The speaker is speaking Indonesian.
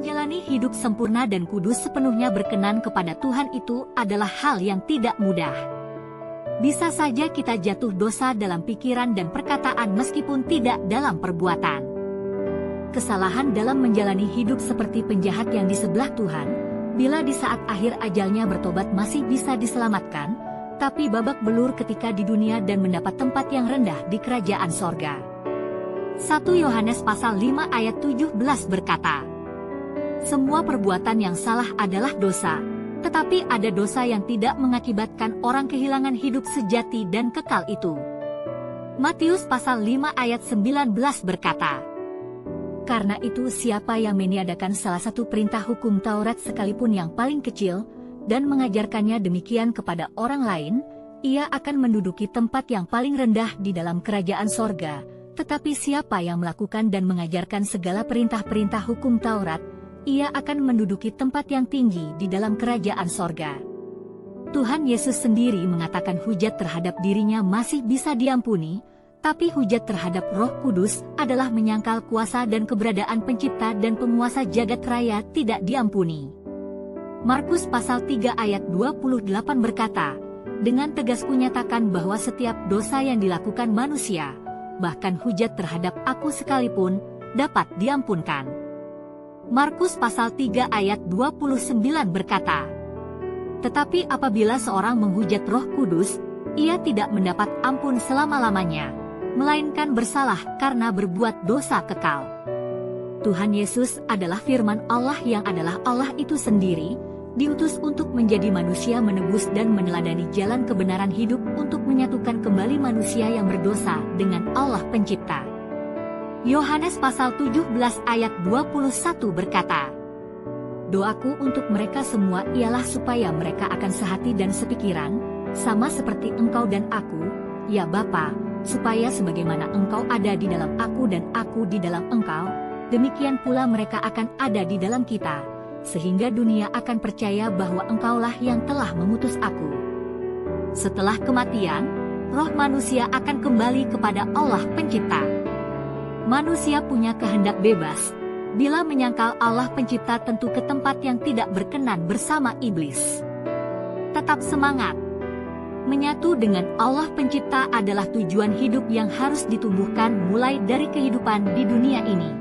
Menjalani hidup sempurna dan kudus sepenuhnya berkenan kepada Tuhan itu adalah hal yang tidak mudah. Bisa saja kita jatuh dosa dalam pikiran dan perkataan meskipun tidak dalam perbuatan. Kesalahan dalam menjalani hidup seperti penjahat yang di sebelah Tuhan, bila di saat akhir ajalnya bertobat masih bisa diselamatkan, tapi babak belur ketika di dunia dan mendapat tempat yang rendah di kerajaan sorga. 1 Yohanes pasal 5 ayat 17 berkata, semua perbuatan yang salah adalah dosa, tetapi ada dosa yang tidak mengakibatkan orang kehilangan hidup sejati dan kekal itu. Matius pasal 5 ayat 19 berkata, karena itu siapa yang meniadakan salah satu perintah hukum Taurat sekalipun yang paling kecil, dan mengajarkannya demikian kepada orang lain, ia akan menduduki tempat yang paling rendah di dalam kerajaan sorga. Tetapi siapa yang melakukan dan mengajarkan segala perintah-perintah hukum Taurat, ia akan menduduki tempat yang tinggi di dalam kerajaan sorga. Tuhan Yesus sendiri mengatakan hujat terhadap dirinya masih bisa diampuni, tapi hujat terhadap Roh Kudus adalah menyangkal kuasa dan keberadaan pencipta dan penguasa jagat raya tidak diampuni. Markus pasal 3 ayat 28 berkata, dengan tegas kunyatakan bahwa setiap dosa yang dilakukan manusia, bahkan hujat terhadap aku sekalipun, dapat diampunkan. Markus pasal 3 ayat 29 berkata, tetapi apabila seorang menghujat Roh Kudus, ia tidak mendapat ampun selama-lamanya, melainkan bersalah karena berbuat dosa kekal. Tuhan Yesus adalah firman Allah yang adalah Allah itu sendiri, diutus untuk menjadi manusia menebus dan meneladani jalan kebenaran hidup untuk menyatukan kembali manusia yang berdosa dengan Allah Pencipta. Yohanes pasal 17 ayat 21 berkata, doaku untuk mereka semua ialah supaya mereka akan sehati dan sepikiran, sama seperti engkau dan aku, ya Bapa, supaya sebagaimana engkau ada di dalam aku dan aku di dalam engkau, demikian pula mereka akan ada di dalam kita, sehingga dunia akan percaya bahwa engkaulah yang telah mengutus aku. Setelah kematian, roh manusia akan kembali kepada Allah Pencipta. Manusia punya kehendak bebas. Bila menyangkal Allah Pencipta tentu ke tempat yang tidak berkenan bersama iblis. Tetap semangat. Menyatu dengan Allah Pencipta adalah tujuan hidup yang harus ditumbuhkan mulai dari kehidupan di dunia ini.